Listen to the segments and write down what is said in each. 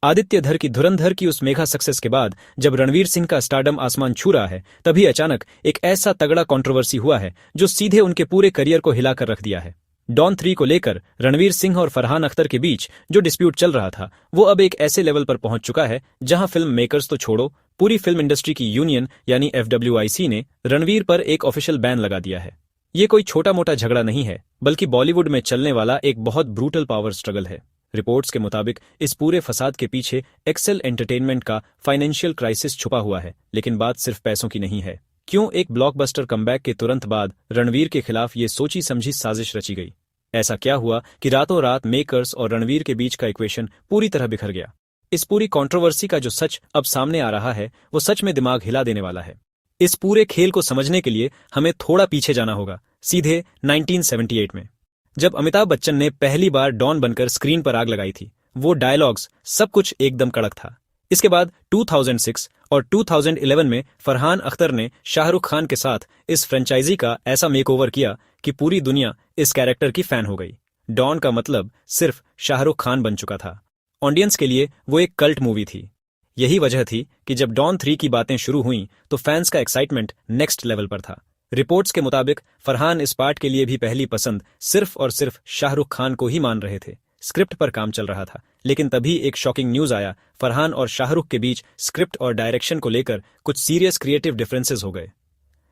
आदित्य धर की धुरंधर की उस मेगा सक्सेस के बाद जब रणवीर सिंह का स्टारडम आसमान छू रहा है, तभी अचानक एक ऐसा तगड़ा कंट्रोवर्सी हुआ है जो सीधे उनके पूरे करियर को हिलाकर रख दिया है। डॉन 3 को लेकर रणवीर सिंह और फरहान अख्तर के बीच जो डिस्प्यूट चल रहा था, वो अब एक ऐसे लेवल पर पहुंच चुका है जहां फिल्म मेकर्स तो छोड़ो, पूरी फिल्म इंडस्ट्री की यूनियन यानी FWIC ने रणवीर पर एक ऑफिशियल बैन लगा दिया है। ये कोई छोटा मोटा झगड़ा नहीं है, बल्कि बॉलीवुड में चलने वाला एक बहुत ब्रूटल पावर स्ट्रगल है। रिपोर्ट्स के मुताबिक इस पूरे फसाद के पीछे एक्सेल एंटरटेनमेंट का फाइनेंशियल क्राइसिस छुपा हुआ है। लेकिन बात सिर्फ पैसों की नहीं है। क्यों एक ब्लॉकबस्टर कमबैक के तुरंत बाद रणवीर के खिलाफ ये सोची समझी साजिश रची गई? ऐसा क्या हुआ कि रातों रात मेकर्स और रणवीर के बीच का इक्वेशन पूरी तरह बिखर गया? इस पूरी कंट्रोवर्सी का जो सच अब सामने आ रहा है, वो सच में दिमाग हिला देने वाला है। इस पूरे खेल को समझने के लिए हमें थोड़ा पीछे जाना होगा, सीधे 1978 में, जब अमिताभ बच्चन ने पहली बार डॉन बनकर स्क्रीन पर आग लगाई थी। वो डायलॉग्स, सब कुछ एकदम कड़क था। इसके बाद 2006 और 2011 में फरहान अख्तर ने शाहरुख खान के साथ इस फ्रेंचाइजी का ऐसा मेकओवर किया कि पूरी दुनिया इस कैरेक्टर की फैन हो गई। डॉन का मतलब सिर्फ शाहरुख खान बन चुका था। ऑडियंस के लिए वो एक कल्ट मूवी थी। यही वजह थी कि जब डॉन 3 की बातें शुरू हुईं तो फैंस का एक्साइटमेंट नेक्स्ट लेवल पर था। रिपोर्ट्स के मुताबिक फरहान इस पार्ट के लिए भी पहली पसंद सिर्फ और सिर्फ शाहरुख खान को ही मान रहे थे। स्क्रिप्ट पर काम चल रहा था, लेकिन तभी एक शॉकिंग न्यूज आया। फरहान और शाहरुख के बीच स्क्रिप्ट और डायरेक्शन को लेकर कुछ सीरियस क्रिएटिव डिफरेंसेस हो गए।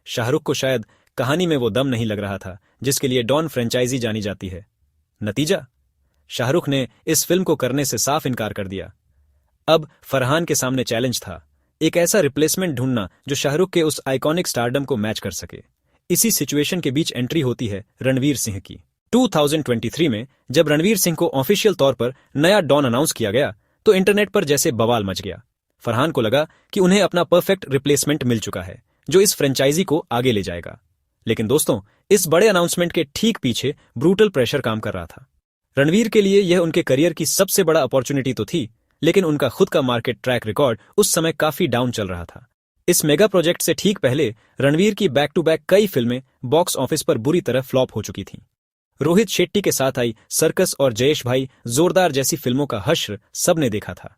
शाहरुख को शायद कहानी में वो दम नहीं लग रहा था जिसके लिए डॉन फ्रेंचाइजी जानी जाती है। नतीजा, शाहरुख ने इस फिल्म को करने से साफ इनकार कर दिया। अब फरहान के सामने चैलेंज था, एक ऐसा रिप्लेसमेंट ढूंढना जो शाहरुख के उस आइकॉनिक स्टारडम को मैच कर सके। इसी सिचुएशन के बीच एंट्री होती है रणवीर सिंह की। 2023 में जब रणवीर सिंह को ऑफिशियल तौर पर नया डॉन अनाउंस किया गया तो इंटरनेट पर जैसे बवाल मच गया। फरहान को लगा कि उन्हें अपना परफेक्ट रिप्लेसमेंट मिल चुका है जो इस फ्रेंचाइजी को आगे ले जाएगा। लेकिन दोस्तों, इस बड़े अनाउंसमेंट के ठीक पीछे ब्रूटल प्रेशर काम कर रहा था। रणवीर के लिए यह उनके करियर की सबसे बड़ा अपॉर्चुनिटी तो थी, लेकिन उनका खुद का मार्केट ट्रैक रिकॉर्ड उस समय काफी डाउन चल रहा था। इस मेगा प्रोजेक्ट से ठीक पहले रणवीर की बैक टू बैक कई फिल्में बॉक्स ऑफिस पर बुरी तरह फ्लॉप हो चुकी थीं। रोहित शेट्टी के साथ आई सर्कस और जयेश भाई जोरदार जैसी फिल्मों का हश्र सबने देखा था।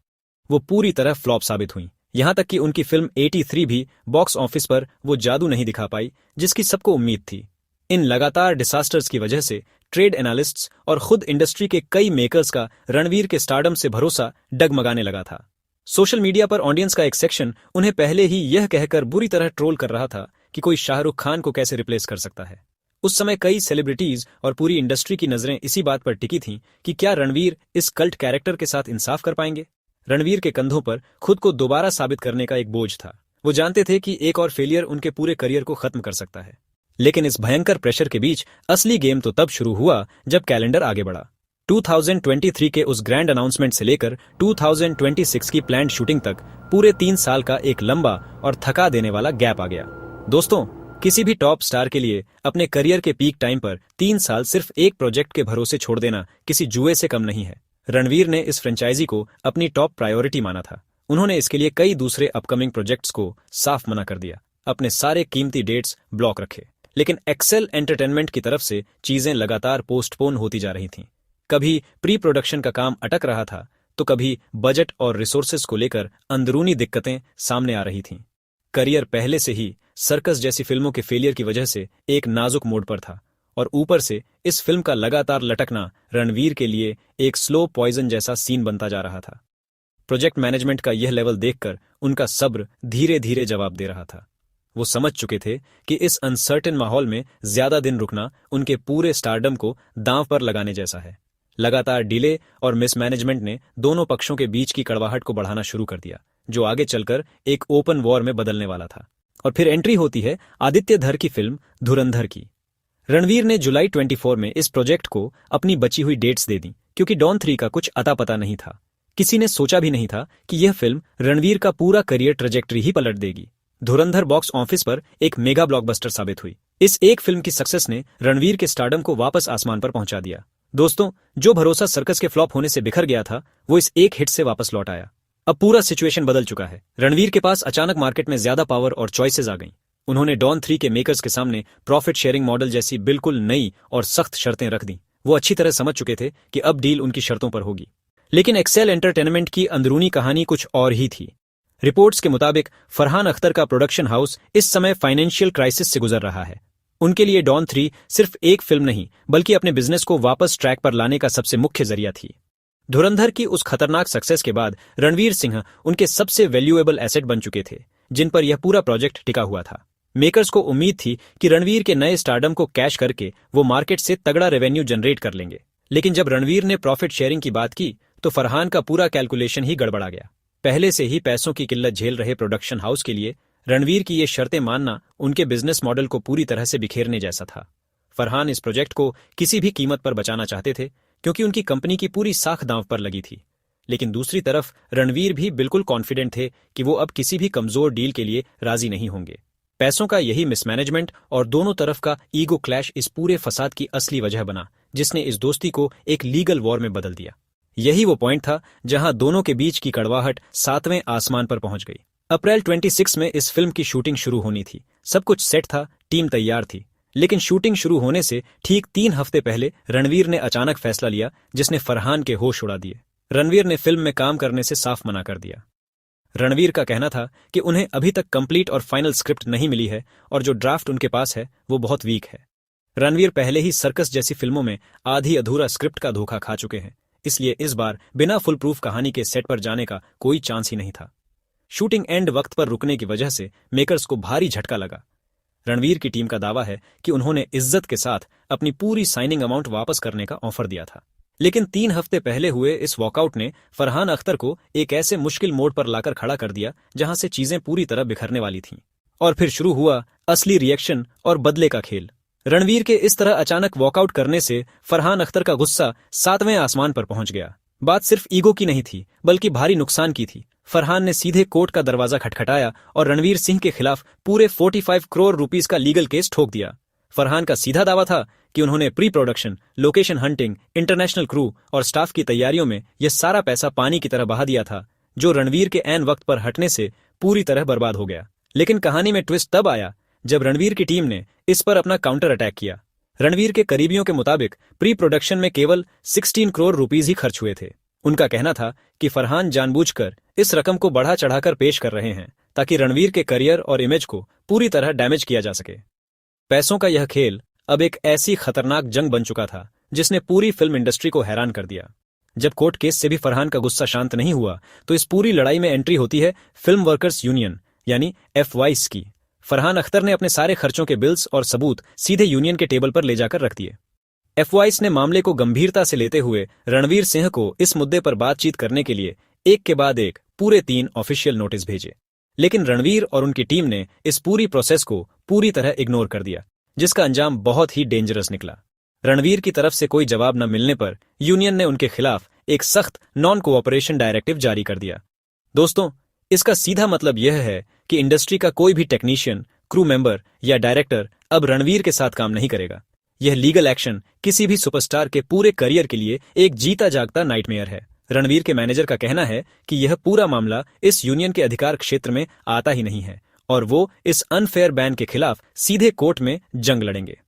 वो पूरी तरह फ्लॉप साबित हुई। यहां तक कि उनकी फिल्म 83 भी बॉक्स ऑफिस पर वो जादू नहीं दिखा पाई जिसकी सबको उम्मीद थी। इन लगातार डिसास्टर्स की वजह से ट्रेड एनालिस्ट्स और खुद इंडस्ट्री के कई मेकर्स का रणवीर के स्टारडम से भरोसा डगमगाने लगा था। सोशल मीडिया पर ऑडियंस का एक सेक्शन उन्हें पहले ही यह कहकर बुरी तरह ट्रोल कर रहा था कि कोई शाहरुख खान को कैसे रिप्लेस कर सकता है। उस समय कई सेलिब्रिटीज और पूरी इंडस्ट्री की नजरें इसी बात पर टिकी थीं कि क्या रणवीर इस कल्ट कैरेक्टर के साथ इंसाफ कर पाएंगे। रणवीर के कंधों पर खुद को दोबारा साबित करने का एक बोझ था। वो जानते थे कि एक और फेलियर उनके पूरे करियर को खत्म कर सकता है। लेकिन इस भयंकर प्रेशर के बीच असली गेम तो तब शुरू हुआ जब कैलेंडर आगे बढ़ा। 2023 के उस ग्रैंड अनाउंसमेंट से लेकर 2026 की प्लान्ड शूटिंग तक पूरे 3 साल का एक लंबा और थका देने वाला गैप आ गया। दोस्तों, किसी भी टॉप स्टार के लिए अपने करियर के पीक टाइम पर 3 साल सिर्फ एक प्रोजेक्ट के भरोसे छोड़ देना किसी जुए से कम नहीं है। रणवीर ने इस फ्रेंचाइजी को अपनी टॉप प्रायोरिटी माना था। उन्होंने इसके लिए कई दूसरे अपकमिंग प्रोजेक्ट्स को साफ मना कर दिया, अपने सारे कीमती डेट्स ब्लॉक रखे। लेकिन एक्सेल एंटरटेनमेंट की तरफ से चीजें लगातार पोस्टपोन होती जा रही थीं। कभी प्री प्रोडक्शन का काम अटक रहा था तो कभी बजट और रिसोर्सेज को लेकर अंदरूनी दिक्कतें सामने आ रही थीं। करियर पहले से ही सर्कस जैसी फिल्मों के फेलियर की वजह से एक नाजुक मोड पर था और ऊपर से इस फिल्म का लगातार लटकना रणवीर के लिए एक स्लो पॉइजन जैसा सीन बनता जा रहा था। प्रोजेक्ट मैनेजमेंट का यह लेवल देखकर उनका सब्र धीरे धीरे जवाब दे रहा था। वो समझ चुके थे कि इस अनसर्टेन माहौल में ज्यादा दिन रुकना उनके पूरे स्टारडम को दांव पर लगाने जैसा है। लगातार डिले और मिसमैनेजमेंट ने दोनों पक्षों के बीच की कड़वाहट को बढ़ाना शुरू कर दिया, जो आगे चलकर एक ओपन वॉर में बदलने वाला था। और फिर एंट्री होती है आदित्य धर की फिल्म धुरंधर की। रणवीर ने जुलाई 24 में इस प्रोजेक्ट को अपनी बची हुई डेट्स दे दी, क्योंकि डॉन 3 का कुछ अता पता नहीं था। किसी ने सोचा भी नहीं था कि यह फिल्म रणवीर का पूरा करियर ट्रेजेक्टरी ही पलट देगी। धुरंधर बॉक्स ऑफिस पर एक मेगा ब्लॉकबस्टर साबित हुई। इस एक फिल्म की सक्सेस ने रणवीर के स्टारडम को वापस आसमान पर पहुंचा दिया। दोस्तों, जो भरोसा सर्कस के फ्लॉप होने से बिखर गया था, वो इस एक हिट से वापस लौट आया। अब पूरा सिचुएशन बदल चुका है। रणवीर के पास अचानक मार्केट में ज्यादा पावर और चॉइसेस आ गईं। उन्होंने डॉन 3 के मेकर्स के सामने प्रॉफिट शेयरिंग मॉडल जैसी बिल्कुल नई और सख्त शर्तें रख दी। वो अच्छी तरह समझ चुके थे कि अब डील उनकी शर्तों पर होगी। लेकिन एक्सेल एंटरटेनमेंट की अंदरूनी कहानी कुछ और ही थी। रिपोर्ट्स के मुताबिक फरहान अख्तर का प्रोडक्शन हाउस इस समय फाइनेंशियल क्राइसिस से गुजर रहा है। उनके लिए डॉन 3 सिर्फ एक फिल्म नहीं बल्कि अपने बिजनेस को वापस ट्रैक पर लाने का सबसे मुख्य जरिया थी। धुरंधर की उस खतरनाक सक्सेस के बाद रणवीर सिंह उनके सबसे वैल्यूएबल एसेट बन चुके थे, जिन पर यह पूरा प्रोजेक्ट टिका हुआ था। मेकर्स को उम्मीद थी कि रणवीर के नए स्टारडम को कैश करके वो मार्केट से तगड़ा रेवेन्यू जनरेट कर लेंगे, लेकिन जब रणवीर ने प्रॉफिट शेयरिंग की बात की तो फरहान का पूरा कैलकुलेशन ही गड़बड़ा गया। पहले से ही पैसों की किल्लत झेल रहे प्रोडक्शन हाउस के लिए रणवीर की ये शर्तें मानना उनके बिजनेस मॉडल को पूरी तरह से बिखेरने जैसा था। फरहान इस प्रोजेक्ट को किसी भी कीमत पर बचाना चाहते थे क्योंकि उनकी कंपनी की पूरी साख दांव पर लगी थी, लेकिन दूसरी तरफ रणवीर भी बिल्कुल कॉन्फिडेंट थे कि वो अब किसी भी कमजोर डील के लिए राजी नहीं होंगे। पैसों का यही मिसमैनेजमेंट और दोनों तरफ का ईगो क्लैश इस पूरे फसाद की असली वजह बना, जिसने इस दोस्ती को एक लीगल वॉर में बदल दिया। यही वो पॉइंट था जहां दोनों के बीच की कड़वाहट 7वें आसमान पर पहुंच गई। अप्रैल 26 में इस फिल्म की शूटिंग शुरू होनी थी। सब कुछ सेट था, टीम तैयार थी, लेकिन शूटिंग शुरू होने से ठीक 3 हफ्ते पहले रणवीर ने अचानक फैसला लिया जिसने फरहान के होश उड़ा दिए। रणवीर ने फिल्म में काम करने से साफ मना कर दिया। रणवीर का कहना था कि उन्हें अभी तक कंप्लीट और फाइनल स्क्रिप्ट नहीं मिली है और जो ड्राफ्ट उनके पास है वो बहुत वीक है। रणवीर पहले ही सर्कस जैसी फिल्मों में आधी अधूरा स्क्रिप्ट का धोखा खा चुके हैं, इसलिए इस बार बिना फुल प्रूफ कहानी के सेट पर जाने का कोई चांस ही नहीं था। शूटिंग एंड वक्त पर रुकने की वजह से मेकर्स को भारी झटका लगा। रणवीर की टीम का दावा है कि उन्होंने इज्जत के साथ अपनी पूरी साइनिंग अमाउंट वापस करने का ऑफर दिया था, लेकिन 3 हफ्ते पहले हुए इस वॉकआउट ने फरहान अख्तर को एक ऐसे मुश्किल मोड़ पर लाकर खड़ा कर दिया जहां से चीजें पूरी तरह बिखरने वाली थीं। और फिर शुरू हुआ असली रिएक्शन और बदले का खेल। रणवीर के इस तरह अचानक वॉकआउट करने से फरहान अख्तर का गुस्सा 7वें आसमान पर पहुंच गया। बात सिर्फ ईगो की नहीं थी बल्कि भारी नुकसान की थी। फरहान ने सीधे कोर्ट का दरवाजा खटखटाया और रणवीर सिंह के खिलाफ पूरे 45 करोड़ रुपीस का लीगल केस ठोक दिया। फरहान का सीधा दावा था कि उन्होंने pre production, location hunting, international crew और स्टाफ की तैयारियों में यह सारा पैसा पानी की तरह बहा दिया था, जो रणवीर के ऐन वक्त पर हटने से पूरी तरह बर्बाद हो गया। लेकिन कहानी में ट्विस्ट तब आया जब रणवीर की टीम ने इस पर अपना काउंटर अटैक किया। रणवीर के करीबियों के मुताबिक प्री प्रोडक्शन में केवल 16 करोड़ रुपीस ही खर्च हुए थे। उनका कहना था कि फरहान जानबूझकर इस रकम को बढ़ा चढ़ाकर पेश कर रहे हैं ताकि रणवीर के करियर और इमेज को पूरी तरह डैमेज किया जा सके। पैसों का यह खेल अब एक ऐसी खतरनाक जंग बन चुका था जिसने पूरी फिल्म इंडस्ट्री को हैरान कर दिया। जब कोर्ट केस से भी फरहान का गुस्सा शांत नहीं हुआ तो इस पूरी लड़ाई में एंट्री होती है फिल्म वर्कर्स यूनियन यानी FYs की। फरहान अख्तर ने अपने सारे खर्चों के बिल्स और सबूत सीधे यूनियन के टेबल पर ले जाकर रख दिए। FYs ने मामले को गंभीरता से लेते हुए रणवीर सिंह को इस मुद्दे पर बातचीत करने के लिए एक के बाद एक पूरे 3 ऑफिशियल नोटिस भेजे, लेकिन रणवीर और उनकी टीम ने इस पूरी प्रोसेस को पूरी तरह इग्नोर कर दिया, जिसका अंजाम बहुत ही डेंजरस निकला। रणवीर की तरफ से कोई जवाब न मिलने पर यूनियन ने उनके खिलाफ एक सख्त नॉन कोऑपरेशन डायरेक्टिव जारी कर दिया। दोस्तों, इसका सीधा मतलब यह है कि इंडस्ट्री का कोई भी टेक्नीशियन, क्रू मेंबर या डायरेक्टर अब रणवीर के साथ काम नहीं करेगा। यह लीगल एक्शन किसी भी सुपरस्टार के पूरे करियर के लिए एक जीता जागता नाइटमेयर है। रणवीर के मैनेजर का कहना है कि यह पूरा मामला इस यूनियन के अधिकार क्षेत्र में आता ही नहीं है और वो इस अनफेयर बैन के खिलाफ सीधे कोर्ट में जंग लड़ेंगे।